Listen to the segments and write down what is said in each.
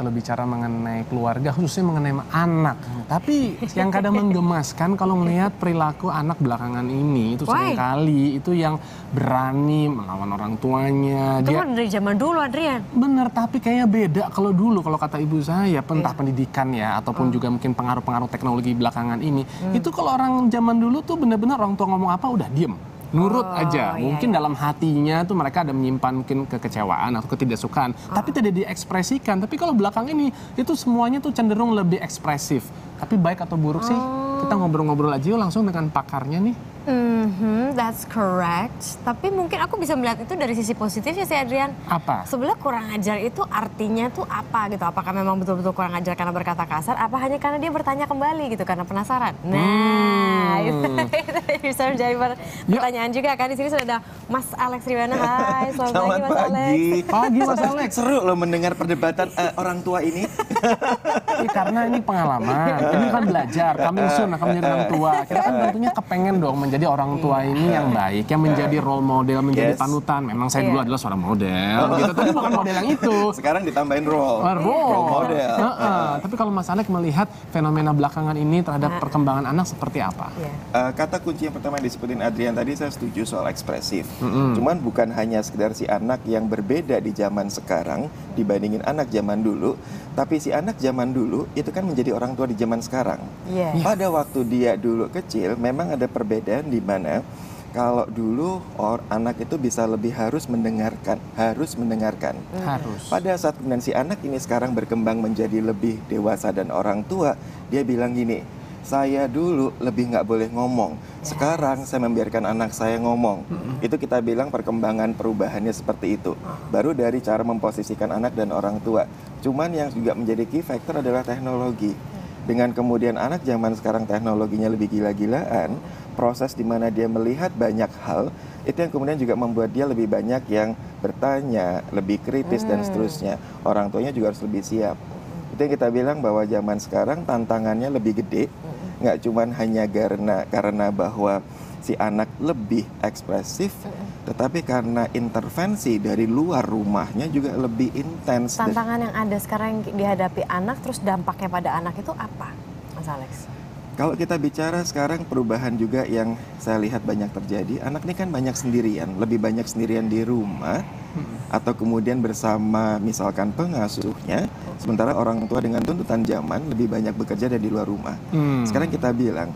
kalau bicara mengenai keluarga, khususnya mengenai anak. Tapi yang kadang menggemaskan kalau melihat perilaku anak belakangan ini, itu seringkali itu yang berani melawan orang tuanya. Itu kan dari zaman dulu, Adrian. Bener, tapi kayaknya beda. Kalau dulu, kalau kata ibu saya, entah pendidikan ya, ataupun juga mungkin pengaruh-pengaruh teknologi belakangan ini, itu kalau orang zaman dulu tuh bener-bener orang tua ngomong apa udah diem. Nurut aja, mungkin dalam hatinya tuh mereka ada menyimpan mungkin kekecewaan atau ketidaksukaan, tapi tidak diekspresikan. Tapi kalau belakang ini, itu semuanya tuh cenderung lebih ekspresif. Tapi baik atau buruk sih, kita ngobrol-ngobrol aja yuk langsung dengan pakarnya nih. That's correct. Tapi mungkin aku bisa melihat itu dari sisi positifnya sih, Adrian. Apa? Sebenarnya kurang ajar itu artinya tuh apa gitu? Apakah memang betul-betul kurang ajar karena berkata kasar? Apa hanya karena dia bertanya kembali gitu karena penasaran? Nah, itu bisa menjadi pertanyaan juga kan. Di sini sudah ada Mas Alex Riwana. Hai, selamat pagi Mas Alex. Pagi Mas Alex. Seru loh mendengar perdebatan orang tua ini. Karena ini pengalaman, ini kan belajar. Kami soon akan menjadi orang tua. Kita kan tentunya kepengen dong menjadi orang tua ini yang baik, yang menjadi role model, menjadi panutan. Memang saya dulu adalah seorang model, gitu. Tapi bukan model yang itu. Sekarang ditambahin role model. Tapi kalau Mas Alex melihat fenomena belakangan ini terhadap perkembangan anak seperti apa? Kata kunci yang pertama yang disebutin Adrian tadi, saya setuju soal ekspresif. Cuman bukan hanya sekedar si anak yang berbeda di zaman sekarang dibandingin anak zaman dulu, tapi si anak zaman dulu itu kan menjadi orang tua di zaman sekarang. Pada waktu dia dulu kecil, memang ada perbedaan di mana kalau dulu anak itu bisa lebih harus mendengarkan. Pada saat kemudian si anak ini sekarang berkembang menjadi lebih dewasa dan orang tua, dia bilang gini, saya dulu lebih nggak boleh ngomong. Sekarang saya membiarkan anak saya ngomong. Itu kita bilang perkembangan perubahannya seperti itu. Baru dari cara memposisikan anak dan orang tua. Cuman yang juga menjadi key factor adalah teknologi. Dengan kemudian anak zaman sekarang teknologinya lebih gila-gilaan, proses di mana dia melihat banyak hal, itu yang kemudian juga membuat dia lebih banyak yang bertanya, lebih kritis dan seterusnya. Orang tuanya juga harus lebih siap. Itu yang kita bilang bahwa zaman sekarang tantangannya lebih gede, nggak cuman hanya karena bahwa si anak lebih ekspresif, tetapi karena intervensi dari luar rumahnya juga lebih intens. Tantangan yang ada sekarang yang dihadapi anak, terus dampaknya pada anak itu apa, Mas Alex? Kalau kita bicara sekarang perubahan juga yang saya lihat banyak terjadi, anak ini kan banyak sendirian, lebih banyak sendirian di rumah, atau kemudian bersama misalkan pengasuhnya, sementara orang tua dengan tuntutan zaman lebih banyak bekerja dari luar rumah. Sekarang kita bilang,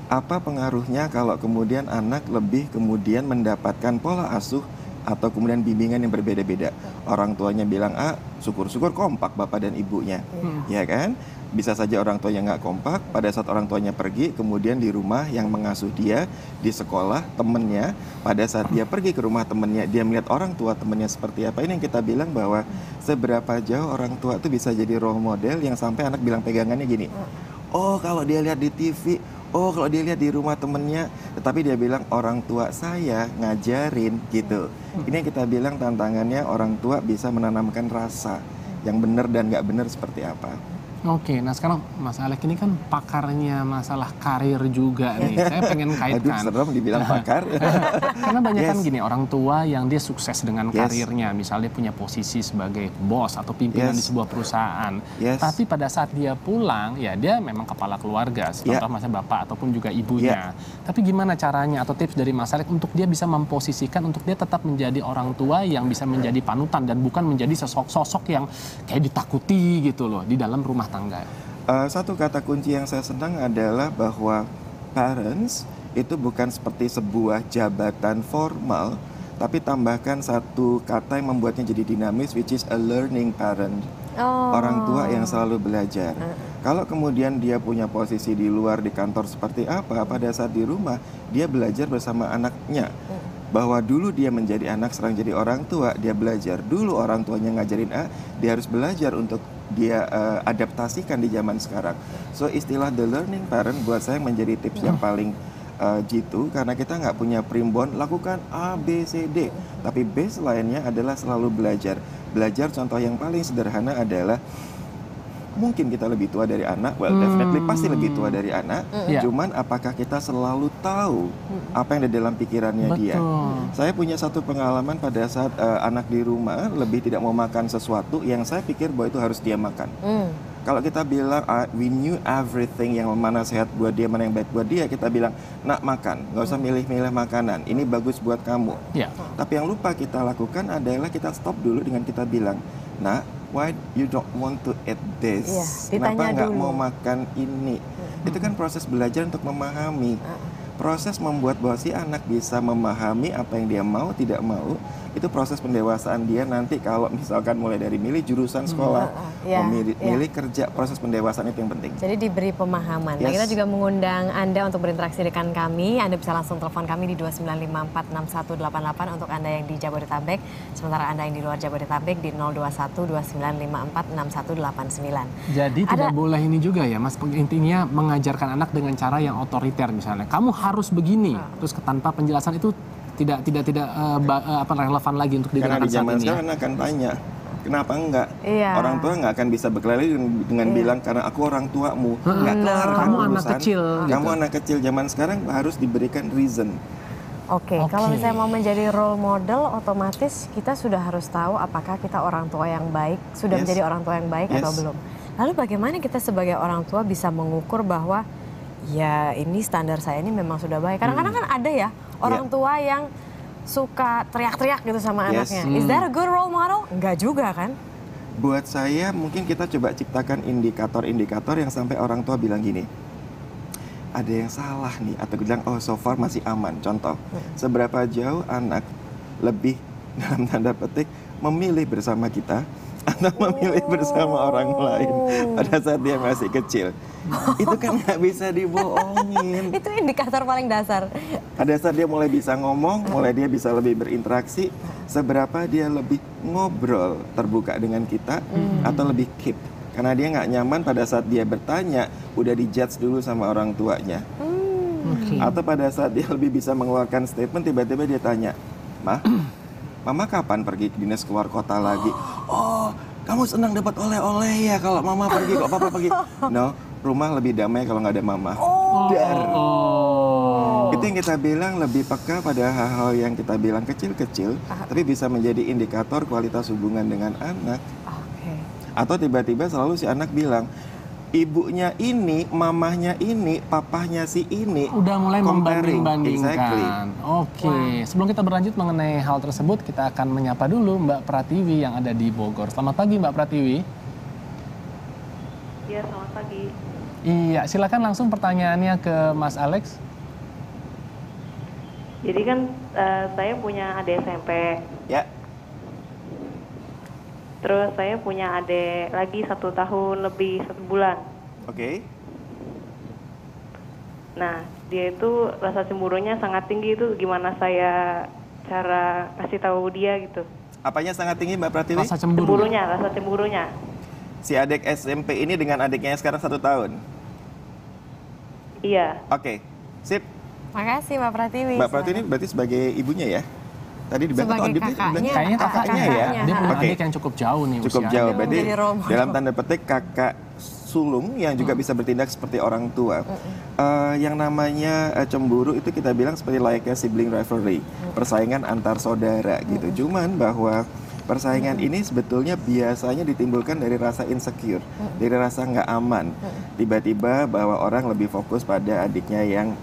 apa pengaruhnya kalau kemudian anak lebih kemudian mendapatkan pola asuh atau kemudian bimbingan yang berbeda-beda. Orang tuanya bilang A, syukur-syukur kompak bapak dan ibunya, ya kan? Bisa saja orang tuanya nggak kompak, pada saat orang tuanya pergi, kemudian di rumah yang mengasuh dia, di sekolah temennya, pada saat dia pergi ke rumah temennya, dia melihat orang tua temennya seperti apa. Ini yang kita bilang bahwa seberapa jauh orang tua itu bisa jadi role model yang sampai anak bilang pegangannya gini, oh kalau dia lihat di TV, oh kalau dia lihat di rumah temennya, tetapi dia bilang orang tua saya ngajarin gitu. Ini yang kita bilang tantangannya orang tua bisa menanamkan rasa yang benar dan nggak benar seperti apa. Oke, nah sekarang Mas Alex ini kan pakarnya masalah karir juga nih. Saya pengen kaitkan. Aduh, serem dibilang pakar. Karena banyak kan gini, orang tua yang dia sukses dengan karirnya. Misalnya punya posisi sebagai bos atau pimpinan di sebuah perusahaan. Tapi pada saat dia pulang, ya dia memang kepala keluarga. Contoh misalnya bapak ataupun juga ibunya. Tapi gimana caranya atau tips dari Mas Alex untuk dia bisa memposisikan, untuk dia tetap menjadi orang tua yang bisa menjadi panutan dan bukan menjadi sosok yang kayak ditakuti gitu loh di dalam rumah tangga. Satu kata kunci yang saya senang adalah bahwa parents itu bukan seperti sebuah jabatan formal, tapi tambahkan satu kata yang membuatnya jadi dinamis, which is a learning parent. Orang tua yang selalu belajar. Kalau kemudian dia punya posisi di luar di kantor seperti apa, pada saat di rumah dia belajar bersama anaknya. Bahwa dulu dia menjadi anak, sekarang jadi orang tua, dia belajar. Dulu orang tuanya ngajarin A, dia harus belajar untuk dia adaptasikan di zaman sekarang. So istilah the learning parent buat saya menjadi tips yang paling jitu, karena kita nggak punya primbon lakukan A, B, C, D. Tapi baseline-nya adalah selalu belajar. Belajar, contoh yang paling sederhana adalah mungkin kita lebih tua dari anak, well definitely pasti lebih tua dari anak. Cuman apakah kita selalu tahu apa yang ada dalam pikirannya dia? Saya punya satu pengalaman pada saat anak di rumah lebih tidak mau makan sesuatu yang saya pikir bahwa itu harus dia makan. Kalau kita bilang we knew everything, yang mana sehat buat dia, mana yang baik buat dia, kita bilang nak makan, nggak usah milih-milih makanan, ini bagus buat kamu. Tapi yang lupa kita lakukan adalah kita stop dulu dengan kita bilang, nak, why you don't want to eat this? Kenapa nggak mau makan ini? Itu kan proses belajar untuk memahami. Proses membuat bahwa si anak bisa memahami apa yang dia mau, tidak mau, itu proses pendewasaan dia nanti kalau misalkan mulai dari milih jurusan sekolah, milih kerja, proses pendewasaan itu yang penting. Jadi diberi pemahaman. Nah, kita juga mengundang Anda untuk berinteraksi dengan kami. Anda bisa langsung telepon kami di 29546188 untuk Anda yang di Jabodetabek. Sementara Anda yang di luar Jabodetabek di 02129546189. Jadi tidak boleh ini juga ya Mas, intinya mengajarkan anak dengan cara yang otoriter misalnya. Kamu harus begini, terus tanpa penjelasan itu tidak relevan lagi untuk digunakan saat ini. Karena di zaman sekarang akan tanya, kenapa enggak? Orang tua nggak akan bisa berkelahi dengan bilang karena aku orang tuamu. Nggak kelar. Kamu anak kecil. Kamu anak kecil. Zaman sekarang harus diberikan reason. Oke, kalau misalnya mau menjadi role model, otomatis kita sudah harus tahu apakah kita orang tua yang baik, sudah menjadi orang tua yang baik atau belum. Lalu bagaimana kita sebagai orang tua bisa mengukur bahwa ya ini standar saya ini memang sudah baik. Kadang-kadang kan ada ya orang tua yang suka teriak-teriak gitu sama anaknya. Is that a good role model? Enggak juga kan? Buat saya mungkin kita coba ciptakan indikator-indikator yang sampai orang tua bilang gini, ada yang salah nih, atau bilang oh so far masih aman. Contoh, seberapa jauh anak lebih dalam tanda petik memilih bersama kita atau memilih bersama orang lain pada saat dia masih kecil. Itu kan nggak bisa dibohongin. Itu indikator paling dasar. Pada saat dia mulai bisa ngomong, mulai dia bisa lebih berinteraksi, seberapa dia lebih ngobrol terbuka dengan kita atau lebih keep. Karena dia nggak nyaman pada saat dia bertanya, udah dijudge dulu sama orang tuanya. Atau pada saat dia lebih bisa mengeluarkan statement, tiba-tiba dia tanya, Mama kapan pergi dinas keluar kota lagi? Oh, kamu senang dapat oleh-oleh ya kalau Mama pergi, kok Papa pergi? No, rumah lebih damai kalau nggak ada Mama. Itu yang kita bilang lebih peka pada hal-hal yang kita bilang kecil-kecil, tapi bisa menjadi indikator kualitas hubungan dengan anak. Atau tiba-tiba selalu si anak bilang, ibunya ini, mamahnya ini, papahnya si ini. Udah mulai membanding-bandingkan. Oke. Sebelum kita berlanjut mengenai hal tersebut, kita akan menyapa dulu Mbak Pratiwi yang ada di Bogor. Selamat pagi Mbak Pratiwi. Iya, selamat pagi. Iya, silakan langsung pertanyaannya ke Mas Alex. Jadi kan saya punya adik SMP. Ya. Terus saya punya adik lagi 1 tahun lebih 1 bulan. Oke. Nah, dia itu rasa cemburunya sangat tinggi, itu gimana saya cara kasih tahu dia gitu? Apanya sangat tinggi Mbak Pratiwi? Rasa cemburu. Rasa cemburunya. Si adik SMP ini dengan adiknya yang sekarang 1 tahun? Iya. Oke, sip. Makasih Mbak Pratiwi. Mbak Pratiwi ini berarti sebagai ibunya ya? Tadi sebagai kakaknya, kayaknya kakaknya ya. Dia punya adik yang cukup jauh nih cukup usianya. jauh, berarti dalam tanda petik kakak sulung yang juga bisa bertindak seperti orang tua. Yang namanya cemburu itu kita bilang seperti layaknya sibling rivalry, persaingan antar saudara gitu. Cuman bahwa persaingan ini sebetulnya biasanya ditimbulkan dari rasa insecure, dari rasa nggak aman. Tiba-tiba bahwa orang lebih fokus pada adiknya yang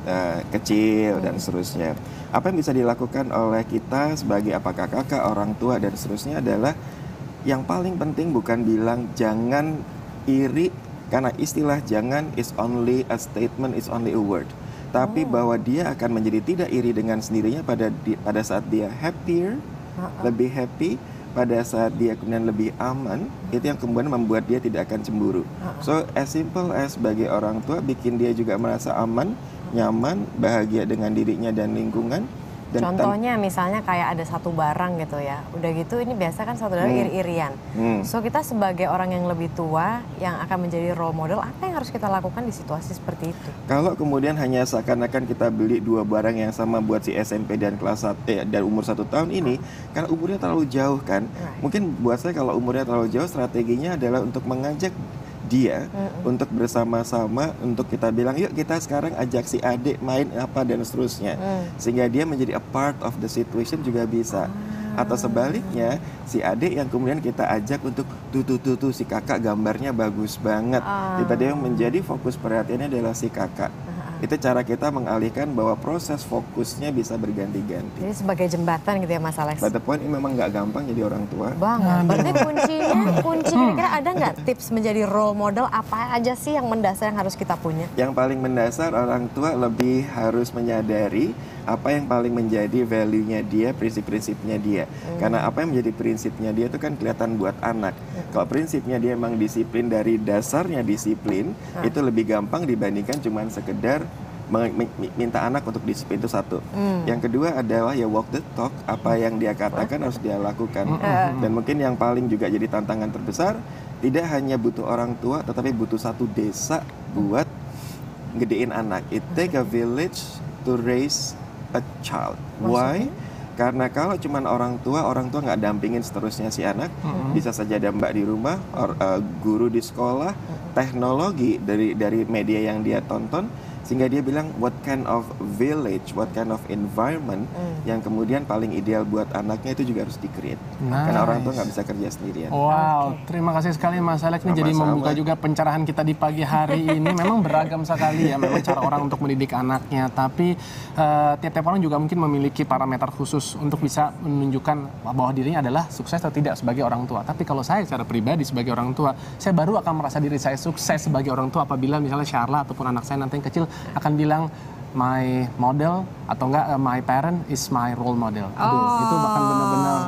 kecil dan seterusnya. Apa yang bisa dilakukan oleh kita sebagai apakah kakak, orang tua dan seterusnya adalah yang paling penting bukan bilang jangan iri, karena istilah jangan is only a statement, is only a word. Tapi bahwa dia akan menjadi tidak iri dengan sendirinya pada saat dia happier, lebih happy, pada saat dia kemudian lebih aman, itu yang kemudian membuat dia tidak akan cemburu. So as simple as sebagai orang tua bikin dia juga merasa aman, nyaman, bahagia dengan dirinya dan lingkungan. Dan contohnya misalnya kayak ada satu barang gitu ya, udah gitu ini biasa kan saudara iri-irian. So kita sebagai orang yang lebih tua yang akan menjadi role model, apa yang harus kita lakukan di situasi seperti itu? Kalau kemudian hanya seakan-akan kita beli 2 barang yang sama buat si SMP dan kelas 1 dan umur 1 tahun ini, karena umurnya terlalu jauh kan, mungkin buat saya kalau umurnya terlalu jauh strateginya adalah untuk mengajak dia untuk bersama-sama untuk kita bilang yuk kita sekarang ajak si adik main apa dan seterusnya, sehingga dia menjadi a part of the situation juga bisa. Atau sebaliknya si adik yang kemudian kita ajak untuk tuh si kakak gambarnya bagus banget, tiba-tiba menjadi fokus perhatiannya adalah si kakak. Itu cara kita mengalihkan bahwa proses fokusnya bisa berganti-ganti. Jadi sebagai jembatan gitu ya Mas Alex. But the point ini memang nggak gampang jadi orang tua. Banget. Berarti kuncinya kira-kira ada nggak tips menjadi role model apa aja sih yang mendasar yang harus kita punya? Yang paling mendasar orang tua lebih harus menyadari apa yang paling menjadi value-nya dia, prinsip-prinsipnya dia. Karena apa yang menjadi prinsipnya dia itu kan kelihatan buat anak. Kalau prinsipnya dia emang disiplin dari dasarnya disiplin, itu lebih gampang dibandingkan cuma sekedar minta anak untuk disiplin, itu satu. Yang kedua adalah ya walk the talk, apa yang dia katakan harus dia lakukan. Dan mungkin yang paling juga jadi tantangan terbesar, tidak hanya butuh orang tua, tetapi butuh satu desa buat gedein anak. It take a village to raise a child. Why? Karena kalau cuma orang tua nggak dampingin seterusnya si anak, bisa saja ada mbak di rumah, guru di sekolah, teknologi dari media yang dia tonton, sehingga dia bilang what kind of village, what kind of environment yang kemudian paling ideal buat anaknya itu juga harus di-create. Karena orang tua nggak bisa kerja sendirian. Wow, terima kasih sekali Mas Alex. Ini jadi membuka juga pencerahan kita di pagi hari ini. Memang beragam sekali ya, memang cara orang untuk mendidik anaknya. Tapi tiap-tiap orang juga mungkin memiliki parameter khusus untuk bisa menunjukkan bahwa dirinya adalah sukses atau tidak sebagai orang tua. Tapi kalau saya secara pribadi sebagai orang tua, saya baru akan merasa diri saya sukses sebagai orang tua apabila misalnya Sharla ataupun anak saya nanti yang kecil akan bilang my model atau enggak my parent is my role model. Aduh, itu bahkan benar-benar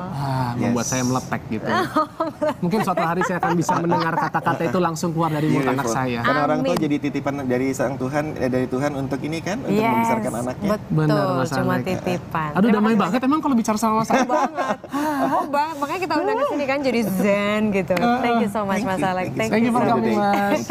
membuat saya meletek gitu. Mungkin suatu hari saya akan bisa mendengar kata-kata itu langsung keluar dari mulut anak saya. Karena orang tua jadi titipan dari sang Tuhan, dari Tuhan untuk ini kan, untuk membesarkan anaknya. Betul, Mas cuma titipan. Aduh, damai banget emang kalau bicara sama saya. Banget. Banget. Makanya kita undang ke sini kan jadi zen gitu. Thank you so much Mas Alex. Thank you for coming Mas.